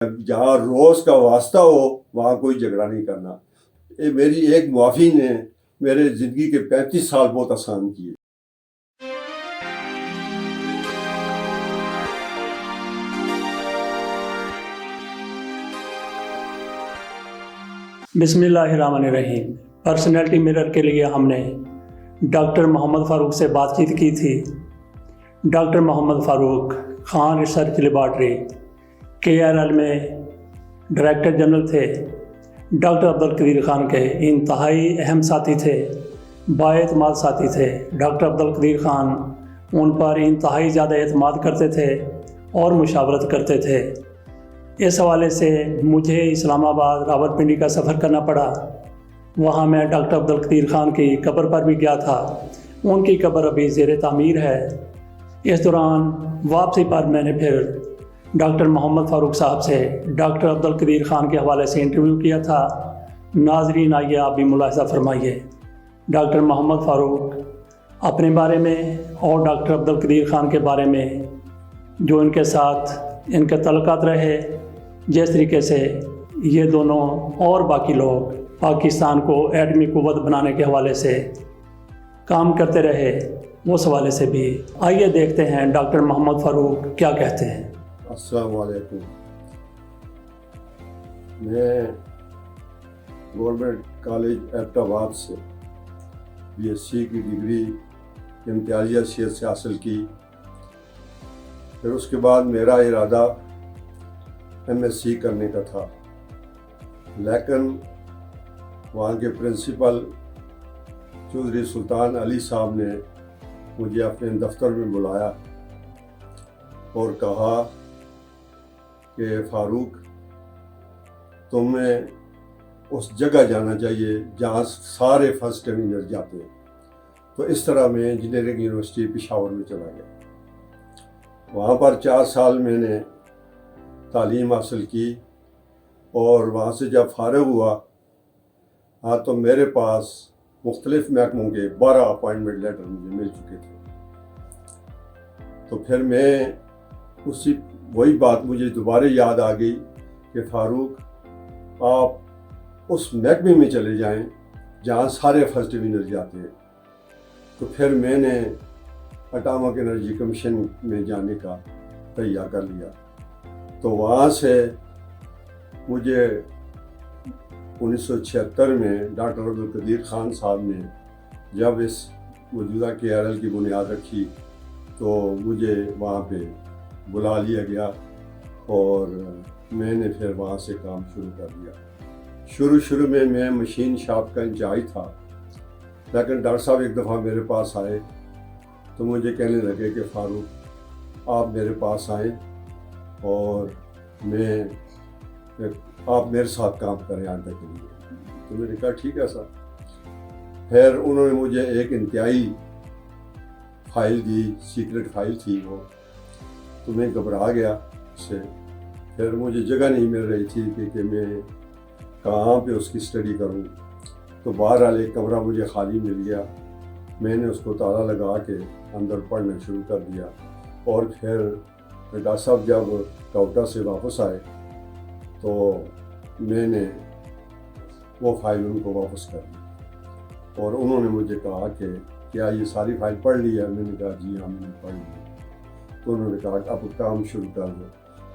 جہاں روز کا واسطہ ہو وہاں کوئی جھگڑا نہیں کرنا. یہ میری ایک معافی نے میرے زندگی کے 35 سال بہت آسان کیے. بسم اللہ الرحمن الرحیم. پرسنالٹی مرر کے لیے ہم نے ڈاکٹر محمد فاروق سے بات چیت کی تھی. ڈاکٹر محمد فاروق خان ریسرچ لیبارٹری KRL میں ڈائریکٹر جنرل تھے. ڈاکٹر عبدالقدیر خان کے انتہائی اہم ساتھی تھے، بااعتماد ساتھی تھے. ڈاکٹر عبدالقدیر خان ان پر انتہائی زیادہ اعتماد کرتے تھے اور مشاورت کرتے تھے. اس حوالے سے مجھے اسلام آباد راولپنڈی کا سفر کرنا پڑا. وہاں میں ڈاکٹر عبدالقدیر خان کی قبر پر بھی گیا تھا. ان کی قبر ابھی زیر تعمیر ہے. اس دوران واپسی پر میں نے پھر ڈاکٹر محمد فاروق صاحب سے ڈاکٹر عبدالقدیر خان کے حوالے سے انٹرویو کیا تھا. ناظرین آئیے آپ بھی ملاحظہ فرمائیے. ڈاکٹر محمد فاروق اپنے بارے میں اور ڈاکٹر عبدالقدیر خان کے بارے میں جو ان کے ساتھ ان کے تعلقات رہے، جس طریقے سے یہ دونوں اور باقی لوگ پاکستان کو ایٹمی قوت بنانے کے حوالے سے کام کرتے رہے، اس حوالے سے بھی آئیے دیکھتے ہیں ڈاکٹر محمد فاروق کیا کہتے ہیں. السلام علیکم. میں گورنمنٹ کالج ایبٹ آباد سے BSc کی ڈگری امتیازی حیثیت سے حاصل کی. پھر اس کے بعد میرا ارادہ MSc کرنے کا تھا، لیکن وہاں کے پرنسپل چودھری سلطان علی صاحب نے مجھے اپنے دفتر میں بلایا اور کہا کہ فاروق تمہیں اس جگہ جانا چاہیے جہاں سارے فرسٹ ڈویژنر جاتے ہیں. تو اس طرح میں انجینئرنگ یونیورسٹی پشاور میں چلا گیا. وہاں پر 4 سال میں نے تعلیم حاصل کی اور وہاں سے جب فارغ ہوا تو میرے پاس مختلف محکموں کے 12 اپائنٹمنٹ لیٹر مجھے مل چکے تھے. تو پھر میں وہی بات مجھے دوبارہ یاد آ گئی کہ فاروق آپ اس محکمے میں چلے جائیں جہاں سارے فرسٹ ڈویژنر جاتے ہیں. تو پھر میں نے اٹامک انرجی کمیشن میں جانے کا تہیہ کر لیا. تو وہاں سے مجھے 1976 میں ڈاکٹر عبدالقدیر خان صاحب نے جب اس موجودہ KRL کی بنیاد رکھی تو مجھے وہاں پہ بلا لیا گیا اور میں نے پھر وہاں سے کام شروع کر دیا. شروع میں مشین شاپ کا انچارج تھا، لیکن ڈاکٹر صاحب ایک دفعہ میرے پاس آئے تو مجھے کہنے لگے کہ فاروق آپ میرے پاس آئیں اور آپ میرے ساتھ کام کریں آگے کے لیے. تو میں نے کہا ٹھیک ہے سر. پھر انہوں نے مجھے ایک انتہائی فائل دی، سیکرٹ فائل تھی وہ. تو میں گھبرا گیا اس سے. پھر مجھے جگہ نہیں مل رہی تھی کہ میں کہاں پہ اس کی اسٹڈی کروں. تو بہرحال ایک کمرہ مجھے خالی مل گیا. میں نے اس کو تالا لگا کے اندر پڑھنا شروع کر دیا. اور پھر ڈاکٹر صاحب جب کوٹا سے واپس آئے تو میں نے وہ فائل ان کو واپس کر دی اور انہوں نے مجھے کہا کہ کیا یہ ساری فائل پڑھ لی ہے؟ میں نے کہا جی ہاں میں نے پڑھ لی. تو انہوں نے کہا اب کام شروع کر دو.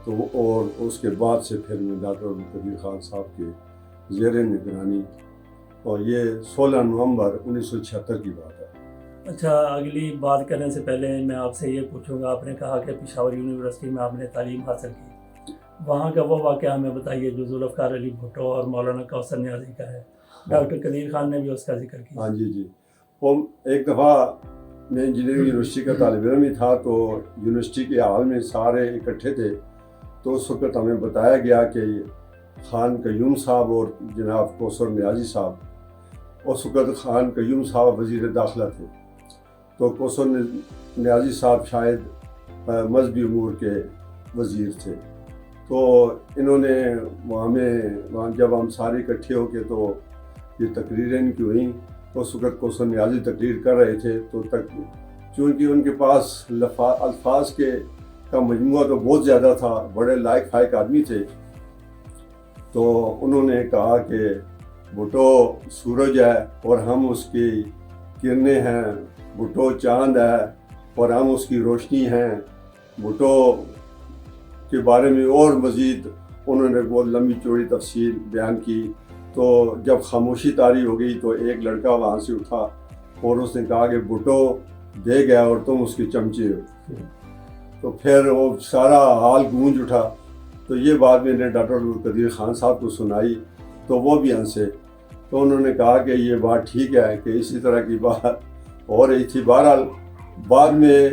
تو اور اس کے بعد سے پھر میں ڈاکٹر عبدالقدیر خان صاحب کے زیر نگرانی، اور یہ 16 نومبر 1976 کی بات ہے. اچھا، اگلی بات کرنے سے پہلے میں آپ سے یہ پوچھوں گا، آپ نے کہا کہ پشاور یونیورسٹی میں آپ نے تعلیم حاصل کی. وہاں کا وہ واقعہ ہمیں بتائیے جو ذوالفقار علی بھٹو اور مولانا کوثر نیازی کا ہے. ڈاکٹر قدیر خان نے بھی اس کا ذکر کیا. ہاں جی. وہ ایک دفعہ میں انجینئرنگ یونیورسٹی کا طالب علم ہی تھا تو یونیورسٹی کے ہال میں سارے اکٹھے تھے. تو اس وقت ہمیں بتایا گیا کہ خان قیوم صاحب اور جناب کوثر نیازی صاحب، اس وقت خان قیوم صاحب وزیر داخلہ تھے تو کوثر نیازی صاحب شاید مذہبی امور کے وزیر تھے. تو انہوں نے وہاں جب ہم سارے اکٹھے ہو کے تو یہ تقریریں ان کی ہوئیں تو اس وقت کوثر نیازی تقریر کر رہے تھے. تو چونکہ ان کے پاس الفاظ کا مجموعہ تو بہت زیادہ تھا، بڑے لائق فائق آدمی تھے، تو انہوں نے کہا کہ بھٹو سورج ہے اور ہم اس کی کرنیں ہیں، بھٹو چاند ہے اور ہم اس کی روشنی ہیں. بھٹو کے بارے میں اور مزید انہوں نے بہت لمبی چوڑی تفصیل بیان کی. تو جب خاموشی طاری ہو گئی تو ایک لڑکا وہاں سے اٹھا اور اس نے کہا کہ بھٹو دے گیا اور تم اس کے چمچے ہو. تو پھر وہ سارا حال گونج اٹھا. تو یہ بات میں نے ڈاکٹر عبدالقدیر خان صاحب کو سنائی تو وہ بھی ہنسے. تو انہوں نے کہا کہ یہ بات ٹھیک ہے کہ اسی طرح کی بات ہو رہی تھی. بہرحال بعد میں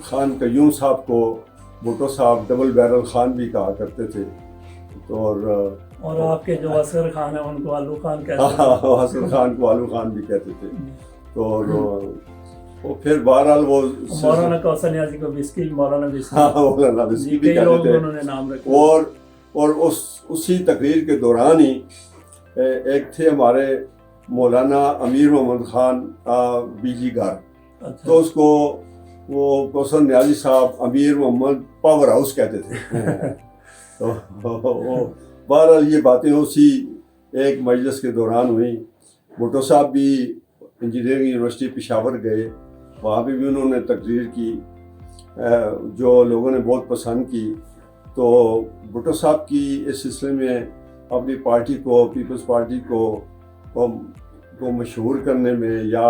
خان قیوم صاحب کو بھٹو صاحب ڈبل بیرل خان بھی کہا کرتے تھے. تو اور آپ کے جو اصغر خان ہیں ان کو آلو خان کہتے تھے. ہاں، اصغر خان کو آلو خان بھی کہتے تھے. تو پھر بہرحال وہ مولانا کوثر نیازی کو بسکی، مولانا بسکی، ہاں مولانا بسکی بھی کئی لوگ کہتے انہوں نے نام رکھے. اور اسی تقریر کے دوران ہی ایک تھے ہمارے مولانا امیر محمد خان بیجی گھر. تو اس کو وہ کوثر نیازی صاحب امیر محمد پاور ہاؤس کہتے تھے. تو بہرحال یہ باتیں اسی ایک مجلس کے دوران ہوئیں. بھٹو صاحب بھی انجینئرنگ یونیورسٹی پشاور گئے، وہاں پہ بھی انہوں نے تقریر کی جو لوگوں نے بہت پسند کی. تو بھٹو صاحب کی اس سلسلے میں اپنی پارٹی کو، پیپلز پارٹی کو مشہور کرنے میں یا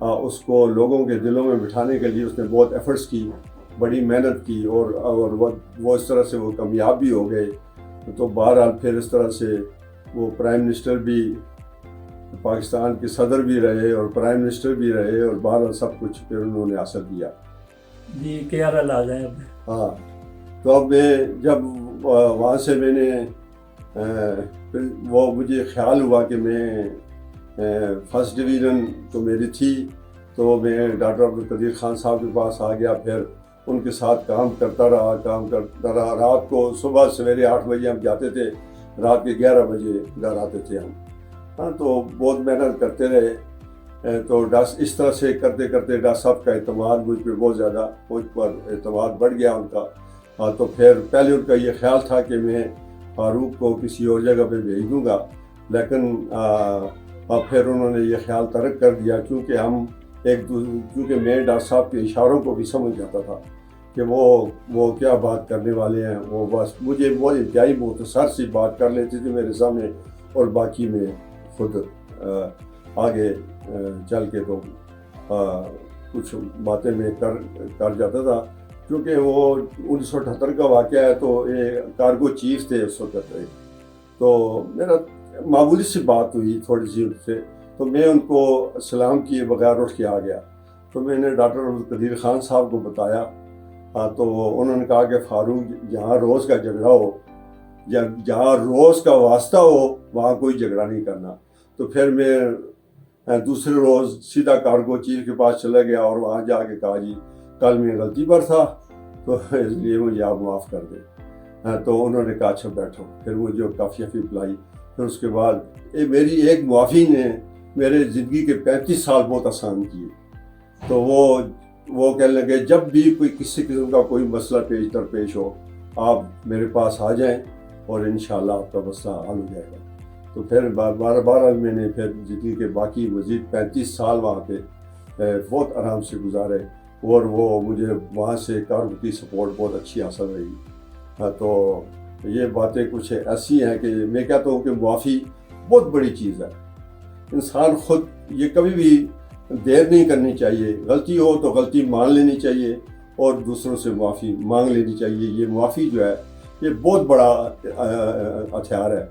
اس کو لوگوں کے دلوں میں بٹھانے کے لیے اس نے بہت ایفرٹس کی، بڑی محنت کی اور وہ اس طرح سے وہ کامیاب بھی ہو گئے. تو بہرحال پھر اس طرح سے وہ پرائم منسٹر بھی، پاکستان کے صدر بھی رہے اور پرائم منسٹر بھی رہے اور بہرحال سب کچھ پھر انہوں نے حاصل کیا. جی کیا رل آ جائیں. ہاں، تو اب میں جب وہاں سے میں نے وہ مجھے خیال ہوا کہ میں فرسٹ ڈویژن تو میری تھی، تو میں ڈاکٹر عبدالقدیر خان صاحب کے پاس آ گیا. پھر ان کے ساتھ کام کرتا رہا. رات کو صبح سویرے 8 بجے ہم جاتے تھے، رات کے 11 بجے گھر آتے تھے ہم. ہاں، تو بہت محنت کرتے رہے. تو اس طرح سے کرتے کرتے ڈاکٹر صاحب کا اعتماد مجھ پہ بہت زیادہ، مجھ پر اعتماد بڑھ گیا ان کا. تو پھر پہلے ان کا یہ خیال تھا کہ میں فاروق کو کسی اور جگہ پہ بھیج دوں گا، لیکن پھر انہوں نے یہ خیال ترک کر دیا کیونکہ میں ڈاکٹر صاحب کے اشاروں کو بھی سمجھ جاتا تھا کہ وہ کیا بات کرنے والے ہیں. وہ بس مجھے وہ انتہائی مختصر سی بات کر لیتے تھے میرے سامنے اور باقی میں خود آگے چل کے تو کچھ باتیں میں کر جاتا تھا. کیونکہ وہ 1978 کا واقعہ ہے تو کارگو چیف تھے اس وقت. تو میرا معمولی سی بات ہوئی تھوڑی سی ان سے، تو میں ان کو سلام کیے بغیر اٹھ کے آ گیا. تو میں نے ڈاکٹر عبدالقدیر خان صاحب کو بتایا. تو انہوں نے کہا کہ فاروق جہاں روز کا جھگڑا ہو یا جہاں روز کا واسطہ ہو وہاں کوئی جھگڑا نہیں کرنا. تو پھر میں دوسرے روز سیدھا کارگو چیف کے پاس چلا گیا اور وہاں جا کے کہا جی کل میں غلطی پر تھا تو اس لیے مجھے آپ معاف کر دیں. تو انہوں نے کہا اچھا بیٹھو. پھر مجھے کافی پلائی. پھر اس کے بعد میری ایک معافی نے میرے زندگی کے 35 سال بہت آسان کیے. تو وہ کہنے لگے جب بھی کوئی کسی قسم کا کوئی مسئلہ درپیش ہو آپ میرے پاس آ جائیں اور انشاءاللہ آپ کا مسئلہ حل ہو جائے گا. تو پھر بارہ میں نے پھر زندگی کے باقی مزید 35 سال وہاں پہ بہت آرام سے گزارے اور وہ مجھے وہاں سے کارگو کی سپورٹ بہت اچھی حاصل رہی. تو یہ باتیں کچھ ایسی ہیں کہ میں کہتا ہوں کہ معافی بہت بڑی چیز ہے. انسان خود یہ کبھی بھی دیر نہیں کرنی چاہیے. غلطی ہو تو غلطی مان لینی چاہیے اور دوسروں سے معافی مانگ لینی چاہیے. یہ معافی جو ہے یہ بہت بڑا ہتھیار ہے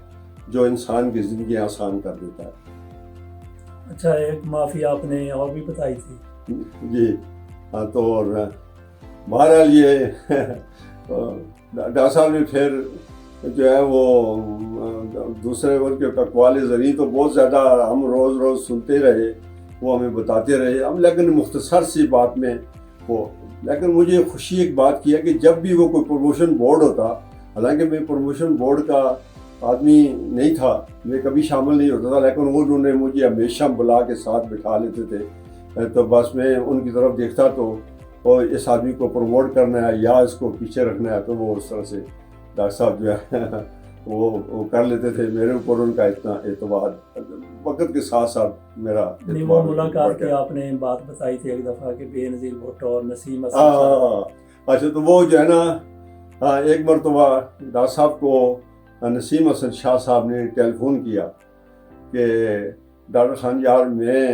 جو انسان کی زندگی آسان کر دیتا ہے. اچھا، ایک معافی آپ نے اور بھی بتائی تھی. جی ہاں. تو بہرحال یہ ڈاکٹر صاحب نے پھر جو ہے وہ دوسرے ورگ کے اقوال زرعی تو بہت زیادہ ہم روز سنتے رہے، وہ ہمیں بتاتے رہے ہم، لیکن مختصر سی بات میں لیکن مجھے خوشی ایک بات کی ہے کہ جب بھی وہ کوئی پروموشن بورڈ ہوتا، حالانکہ میں پروموشن بورڈ کا آدمی نہیں تھا، میں کبھی شامل نہیں ہوتا تھا، لیکن وہ انہوں نے مجھے ہمیشہ بلا کے ساتھ بٹھا لیتے تھے. تو بس میں ان کی طرف دیکھتا تو اس آدمی کو پروموٹ کرنا ہے یا اس کو پیچھے رکھنا ہے، تو وہ اس طرح سے ڈاکٹر صاحب جو ہے وہ کر لیتے تھے. میرے اوپر ان کا اتنا اعتماد وقت کے ساتھ ساتھ میرا نہیں وہ ملاقات کی آپ نے بات بتائی تھی ایک دفعہ کہ بے نظیر بھٹو اور نسیم اسد. اچھا تو وہ جو ہے نا ایک مرتبہ ڈاکٹر صاحب کو نسیم اسد شاہ صاحب نے ٹیلی فون کیا کہ ڈاکٹر خان یار میں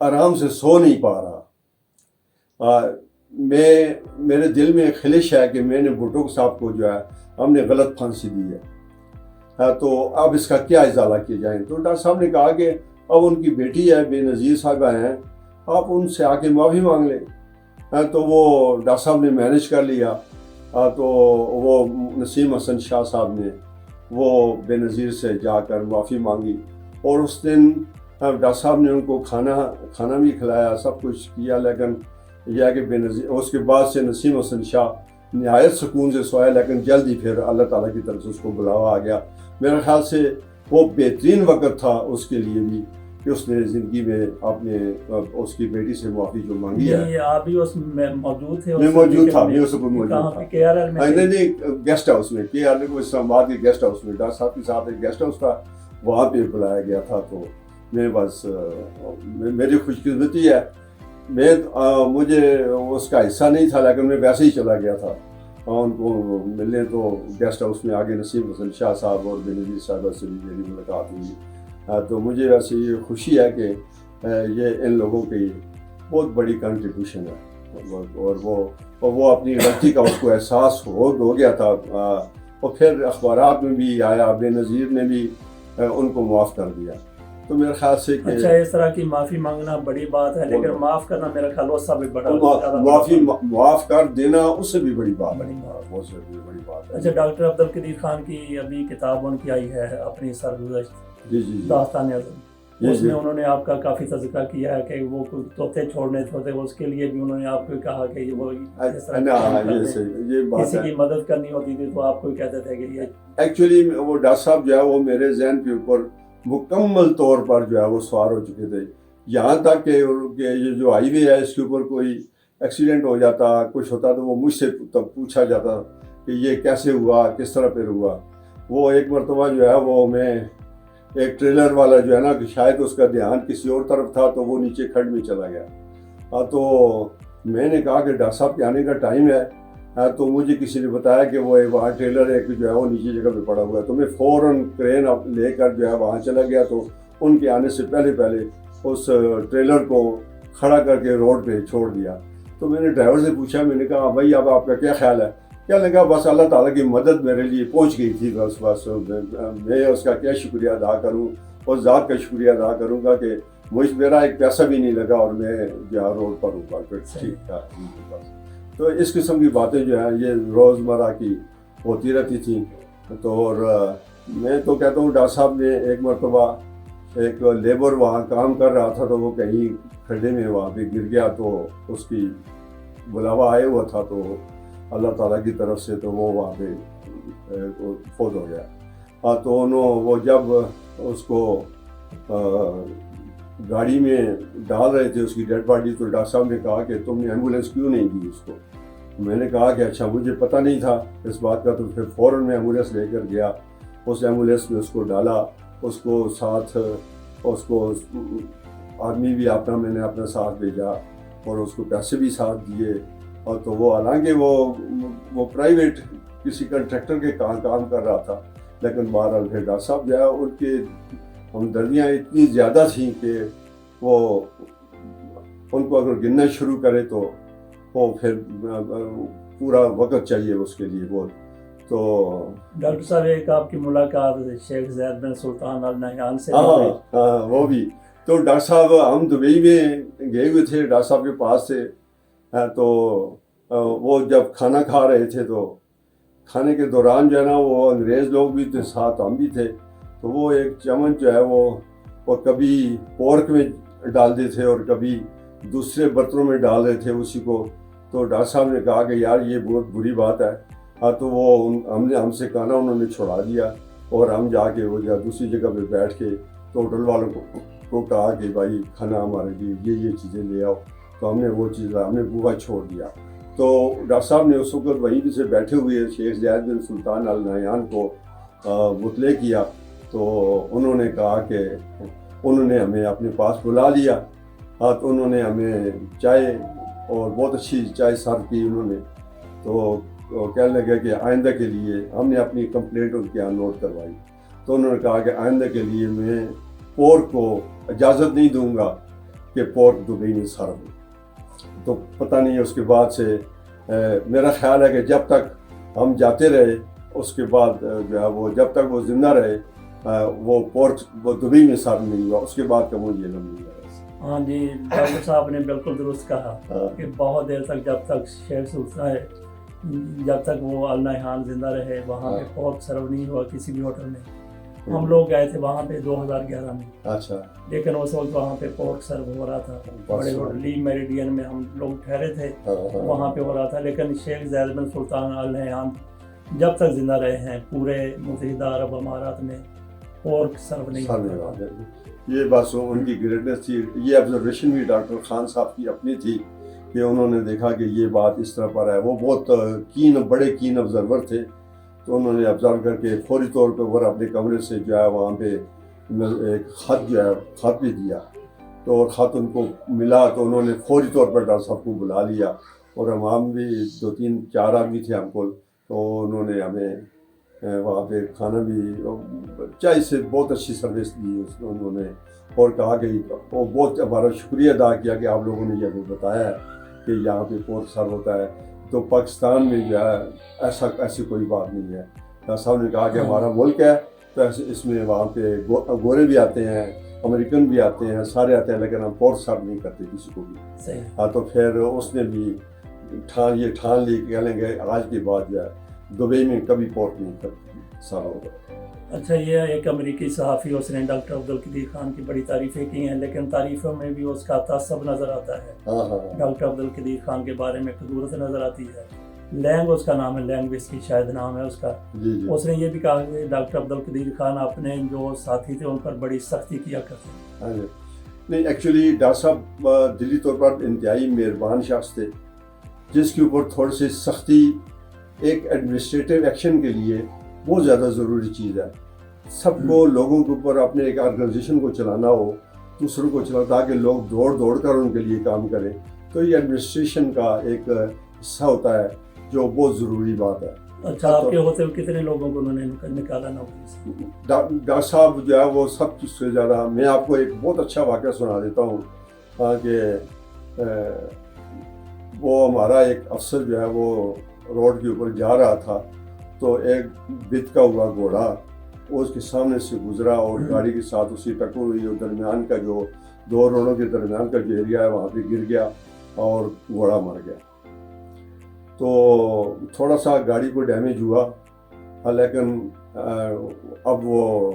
آرام سے سو نہیں پا رہا, میرے دل میں خلش ہے کہ میں نے بھٹو صاحب کو جو ہے ہم نے غلط پھانسی دی ہے, تو اب اس کا کیا ازالہ کیا جائیں. تو ڈاکٹر صاحب نے کہا کہ اب ان کی بیٹی ہے بے نظیر صاحبہ ہیں, آپ ان سے آ کے معافی مانگ لیں. تو وہ ڈاکٹر صاحب نے مینیج کر لیا. تو وہ نسیم حسن شاہ صاحب نے وہ بے نظیر سے جا کر معافی مانگی, اور اس دن ڈاکٹر صاحب نے ان کو کھانا بھی کھلایا, سب کچھ کیا. لیکن یہ ہے کہ بے نظیر اس کے بعد سے نسیم حسن شاہ نہایت سکون سے سویا, لیکن جلد ہی پھر اللہ تعالیٰ کی طرف سے اس کو بلاوا آ گیا. میرے خیال سے وہ بہترین وقت تھا اس کے لیے بھی کہ اس نے زندگی میں اپنے اس کی بیٹی سے معافی جو مانگی ہے. آپ بھی اس میں موجود تھے؟ میں موجود تھا, میں اس کو موجود تھا. نہیں گیسٹ ہاؤس میں کے آر کو اسلام آباد کے گیسٹ ہاؤس میں ڈاکٹر صاحب کے ساتھ ایک گیسٹ ہاؤس تھا, وہاں پہ بلایا گیا تھا. تو میں بس میری خوش قسمتی ہے, مجھے اس کا حصہ نہیں تھا, لیکن میں ویسے ہی چلا گیا تھا ان کو ملنے. تو گیسٹ ہاؤس میں آگے نسیم حسن شاہ صاحب اور بے نظیر صاحبہ سے بھی میری ملاقات ہوئی. تو مجھے ویسے یہ خوشی ہے کہ یہ ان لوگوں کی بہت بڑی کنٹریبیوشن ہے, اور وہ اپنی غلطی کا اس کو احساس ہو گیا تھا. اور پھر اخبارات میں بھی آیا, بے نظیر نے بھی ان کو معاف کر دیا. تو میرے خیال سے کہ اچھا اس طرح کی معافی مانگنا بڑی بات ہے, لیکن معاف کرنا میرا خیال اس سے بھی بڑا, معاف کر دینا اس سے بھی بڑی بات ہے. اچھا ڈاکٹر عبدالقدیر خان کی ابھی کتاب ان کی آئی ہے اپنی سرگزشت داستان ازل, اس میں انہوں نے آپ کا کافی تذکرہ کیا ہے کہ وہ طوطے چھوڑنے تھے, اس کے لیے بھی انہوں نے آپ کو کہا کہ وہ کسی کی مدد کرنی ہوتی تھی تو آپ کو کہتے تھے کہ یہ ایکچولی وہ ڈاکٹر صاحب جو ہے وہ میرے ذہن کے اوپر مکمل طور پر جو ہے وہ سوار ہو چکے تھے. یہاں تک کہ یہ جو ہائی وے ہے اس کے اوپر کوئی ایکسیڈنٹ ہو جاتا, کچھ ہوتا, تو وہ مجھ سے پوچھا جاتا کہ یہ کیسے ہوا, کس طرح پھر ہوا. وہ ایک مرتبہ جو ہے وہ میں ایک ٹریلر والا جو ہے نا کہ شاید اس کا دھیان کسی اور طرف تھا تو وہ نیچے کھڈ میں چلا گیا. تو میں نے کہا کہ ڈاکٹر صاحب کے آنے کا ٹائم ہے. تو مجھے کسی نے بتایا کہ وہ وہاں ٹریلر ایک جو ہے وہ نیچے جگہ پہ پڑا ہوا ہے. تو میں فوراً کرین لے کر جو ہے وہاں چلا گیا. تو ان کے آنے سے پہلے اس ٹریلر کو کھڑا کر کے روڈ پہ چھوڑ دیا. تو میں نے ڈرائیور سے پوچھا, میں نے کہا بھائی اب آپ کا کیا خیال ہے؟ کیا لگا بس اللہ تعالیٰ کی مدد میرے لیے پہنچ گئی تھی. بس میں اس کا کیا شکریہ ادا کروں, اور ذات کا شکریہ ادا کروں گا کہ میرا ایک پیسہ بھی نہیں لگا اور میں جو روڈ پر ہوں. پھر ٹھیک تھا. تو اس قسم کی باتیں جو ہیں یہ روزمرہ کی ہوتی رہتی تھیں. تو اور میں تو کہتا ہوں ڈاکٹر صاحب نے ایک مرتبہ ایک لیبر وہاں کام کر رہا تھا, تو وہ کہیں کھڈے میں وہاں پہ گر گیا. تو اس کی بلاوا آئے ہوا تھا, تو اللہ تعالیٰ کی طرف سے تو وہ وہاں پہ فوت ہو گیا. تو وہ جب اس کو گاڑی میں ڈال رہے تھے اس کی ڈیڈ باڈی, تو ڈاکٹر صاحب نے کہا کہ تم نے ایمبولینس کیوں نہیں دی اس کو. میں نے کہا کہ اچھا مجھے پتہ نہیں تھا اس بات کا. تو پھر فوراً میں ایمبولینس لے کر گیا, اس ایمبولینس میں اس کو ڈالا, اس کو ساتھ اس کو آدمی بھی میں نے اپنا ساتھ بھیجا, اور اس کو پیسے بھی ساتھ دیے. اور تو وہ حالانکہ وہ پرائیویٹ کسی کنٹریکٹر کے کام کر رہا تھا, لیکن بہرحال پھر ڈاکٹر صاحب جو ہے ان کی ہمدردیاں اتنی زیادہ تھیں کہ وہ ان کو اگر گننا شروع کرے تو وہ پھر پورا وقت چاہیے اس کے لیے بہت. تو ڈاکٹر صاحب ایک آپ کی ملاقات شیخ زید بن سلطان آل نہیان سے وہ بھی. تو ڈاکٹر صاحب ہم دبئی میں گئے ہوئے تھے, ڈاکٹر صاحب کے پاس سے. تو وہ جب کھانا کھا رہے تھے تو کھانے کے دوران جو ہے نا وہ انگریز لوگ بھی تھے ساتھ, ہم بھی تھے. تو وہ ایک چمچ جو ہے وہ کبھی پورک میں ڈال دیتے تھے اور کبھی دوسرے برتنوں میں ڈال رہے تھے اسی کو. تو ڈاکٹر صاحب نے کہا کہ یار یہ بہت بری بات ہے. تو وہ ہم سے کھانا انہوں نے چھڑا دیا, اور ہم جا کے وہ دوسری جگہ پہ بیٹھ کے تو ہوٹل والوں کو کہا کہ بھائی کھانا ہمارے لیے یہ چیزیں لے آؤ. تو ہم نے وہ چیز ہم نے بوہا چھوڑ دیا. تو ڈاکٹر صاحب نے اس وقت وہیں سے بیٹھے ہوئے شیخ زید بن سلطان آل نہیان کو مطلع کیا، تو انہوں نے کہا کہ انہوں نے ہمیں اپنے پاس بلا لیا، تو انہوں نے ہمیں چائے اور بہت اچھی چائے سرو کی انہوں نے، تو کہنے لگے کہ آئندہ کے لیے ہم نے اپنی کمپلینٹ ان کے یہاں نوٹ کروائی، تو انہوں نے کہا کہ آئندہ کے لیے میں پورک کو اجازت نہیں دوں گا کہ پورک دبئی میں سرو ہو۔ تو پتہ نہیں اس کے بعد سے میرا خیال ہے کہ جب تک ہم جاتے رہے اس کے بعد جو ہے وہ جب تک وہ زندہ رہے وہ پورک وہ دبئی میں سرو نہیں ہوا، اس کے بعد کا مجھے علم نہیں ہے۔ ہاں جی، ڈاکٹر صاحب نے بالکل درست کہا کہ بہت دیر تک جب تک شیخ سلطان ہے جب تک وہ آل نہیان زندہ رہے وہاں پہ پورک سرو نہیں ہوا کسی بھی ہوٹل میں۔ ہم لوگ گئے تھے وہاں پہ 2011 میں، اچھا، لیکن اس وقت وہاں پہ پورک سرو ہو رہا تھا، بڑے ہوٹل لی میریڈین میں ہم لوگ ٹھہرے تھے، وہاں پہ ہو رہا تھا، لیکن شیخ زید بن سلطان آل نہیان جب تک زندہ رہے ہیں پورے متحدہ عرب امارات میں پورک سرو نہیں ہوا۔ یہ بات ان کی گریٹنس تھی۔ یہ آبزرویشن بھی ڈاکٹر خان صاحب کی اپنی تھی کہ انہوں نے دیکھا کہ یہ بات اس طرح پر ہے، وہ بہت بڑے کین آبزرور تھے، تو انہوں نے آبزرو کر کے فوری طور پہ وہ اپنے کمرے سے جو ہے وہاں پہ ایک خط جو ہے خط بھی دیا، تو خط ان کو ملا تو انہوں نے فوری طور پر ڈاکٹر صاحب کو بلا لیا، اور ہم بھی 2-3-4 آدمی تھے ہم کو، تو انہوں نے ہمیں وہاں پہ کھانا بھی چائے سے بہت اچھی سروس دی انہوں نے، اور کہا کہ وہ بہت ہمارا شکریہ ادا کیا کہ آپ لوگوں نے یہ ہمیں بتایا ہے کہ یہاں پہ پورک سرو ہوتا ہے۔ تو پاکستان میں جو ہے ایسی کوئی بات نہیں ہے۔ ڈاکٹر صاحب نے کہا کہ ہمارا ملک ہے تو اس میں وہاں پہ گورے بھی آتے ہیں، امریکن بھی آتے ہیں، سارے آتے ہیں، لیکن ہم پورک سرو نہیں کرتے کسی کو بھی۔ تو پھر اس نے بھی ٹھان لی کہ کہنے گئے آج کے بعد جو ہے دبئی میں کبھی پورک نہیں سرو ہوگا۔ اچھا، یہ ایک امریکی صحافی اس نے ڈاکٹر عبدالقدیر خان کی بڑی تعریفیں کی ہیں، لیکن تعریفوں میں بھی اس کا تعصب نظر آتا ہے۔ ڈاکٹر عبدالقدیر خان کے بارے میں قدورت نظر آتی ہے۔ لینگ اس کا نام ہے، لینگ وسکی شاید نام ہے اس کا۔ اس نے یہ بھی کہا کہ ڈاکٹر عبدالقدیر خان اپنے جو ساتھی تھے ان پر بڑی سختی کیا کرتے ہیں۔ نہیں، ایکچولی ڈاکٹر صاحب دلی طور پر انتہائی مہربان شخص تھے، جس کے اوپر تھوڑی سی سختی ایک ایڈمنسٹریٹو ایکشن کے لیے بہت زیادہ ضروری چیز ہے۔ سب کو لوگوں کے اوپر اپنے ایک آرگنائزیشن کو چلانا ہو، دوسروں کو چلانا تاکہ لوگ دوڑ کر ان کے لیے کام کریں، تو یہ ایڈمنسٹریشن کا ایک حصہ ہوتا ہے جو بہت ضروری بات ہے۔ اچھا، آپ کے ہوتے ہوئے کتنے لوگوں کو انہوں نے نکالا نوکری سے؟ ڈاکٹر صاحب جو ہے وہ سب سے زیادہ، میں آپ کو ایک بہت اچھا واقعہ سنا دیتا ہوں کہ وہ ہمارا ایک افسر جو ہے وہ روڈ کے اوپر جا رہا تھا، تو ایک بتکا ہوا گھوڑا اس کے سامنے سے گزرا اور گاڑی کے ساتھ اسی ٹکر ہوئی، اور درمیان کا جو 2 روڈوں کے درمیان کا جو ایریا ہے وہاں پہ گر گیا اور گھوڑا مر گیا۔ تو تھوڑا سا گاڑی کو ڈیمیج ہوا، لیکن اب وہ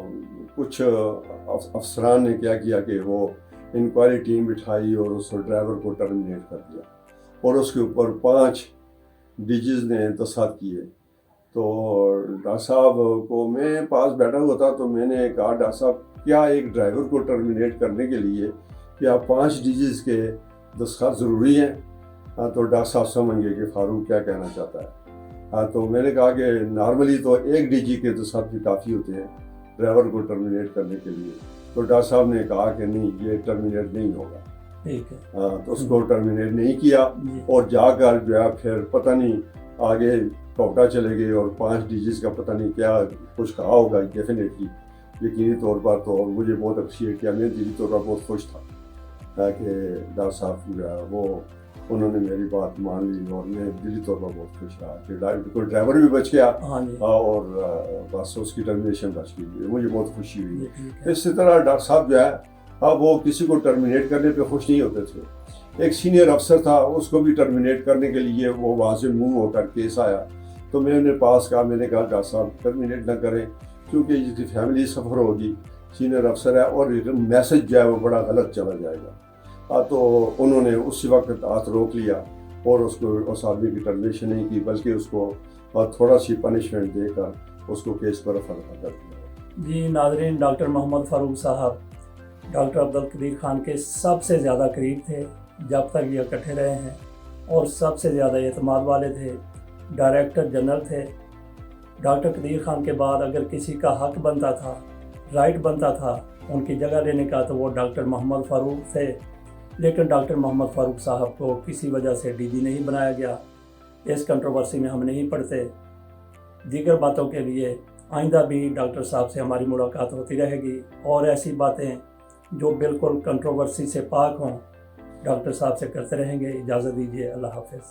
کچھ افسران نے کیا کیا کہ وہ انکوائری ٹیم بٹھائی اور اس ڈرائیور کو ٹرمینیٹ کر دیا، اور اس کے اوپر 5 ڈیجز نے تصاد کیے۔ تو ڈاکٹر صاحب کو میں پاس بیٹھا ہوا تھا، تو میں نے کہا ڈاکٹر صاحب کیا ایک ڈرائیور کو ٹرمینیٹ کرنے کے لیے کیا 5 ڈیجز کے دستخط ضروری ہیں؟ تو ڈاکٹر صاحب سمجھ گئے کہ فاروق کیا کہنا چاہتا ہے۔ تو میں نے کہا کہ نارملی تو 1 ڈی جی کے دستخط بھی کافی ہوتے ہیں ڈرائیور کو ٹرمینیٹ کرنے کے لیے۔ تو ڈاکٹر صاحب نے کہا کہ نہیں، یہ ٹرمینیٹ نہیں ہوگا۔ تو اس کو ٹرمینیٹ نہیں کیا، اور جا کر جو ہے پھر پتہ نہیں آگے کوٹا چلے گئے، اور 5 ڈیجز کا پتہ نہیں کیا کچھ کہا ہوگا ڈیفینیٹلی، یقینی طور پر۔ تو مجھے بہت اپریشیٹ کیا، میں دلی طور پر بہت خوش تھا کہ ڈاکٹر صاحب جو ہے وہ انہوں نے میری بات مان لی، اور میں دلی طور پر بہت خوش رہا کہ ڈرائیور بھی بچ گیا اور بس اس کی ٹرمینیشن بچ گئی، مجھے بہت خوشی ہوئی۔ اسی طرح ڈاکٹر صاحب جو ہے وہ کسی کو ٹرمینیٹ کرنے پہ خوش نہیں ہوتے تھے۔ ایک سینئر افسر تھا، اس کو بھی ٹرمینیٹ کرنے کے لیے وہ وہاں سے موو ہو کر کیس آیا، تو میں نے پاس کہا، میں نے کہا ڈاکٹر صاحب ٹرمینیٹ نہ کریں، کیونکہ اس کی فیملی سفر ہوگی، سینئر افسر ہے، اور میسج جو ہے وہ بڑا غلط چلا جائے گا۔ تو انہوں نے اسی وقت ہاتھ روک لیا، اور اس آدمی کی ٹرمینیشن نہیں کی، بلکہ اس کو تھوڑا سی پنشمنٹ دے کر اس کو کیس پر رفع کر دیا۔ جی ناظرین، ڈاکٹر محمد فاروق صاحب ڈاکٹر عبدالقدیر خان کے سب سے زیادہ قریب تھے جب تک یہ اکٹھے رہے ہیں۔ اور سب سے زیادہ اعتماد والے تھے، ڈائریکٹر جنرل تھے۔ ڈاکٹر قدیر خان کے بعد اگر کسی کا حق بنتا تھا، رائٹ بنتا تھا ان کی جگہ لینے کا، تو وہ ڈاکٹر محمد فاروق تھے، لیکن ڈاکٹر محمد فاروق صاحب کو کسی وجہ سے ڈی جی نہیں بنایا گیا۔ اس کنٹروورسی میں ہم نہیں پڑتے۔ دیگر باتوں کے لیے آئندہ بھی ڈاکٹر صاحب سے ہماری ملاقات ہوتی رہے گی، اور ایسی باتیں جو بالکل کنٹروورسی سے پاک ہوں ڈاکٹر صاحب سے کرتے رہیں گے۔ اجازت دیجیے، اللہ حافظ۔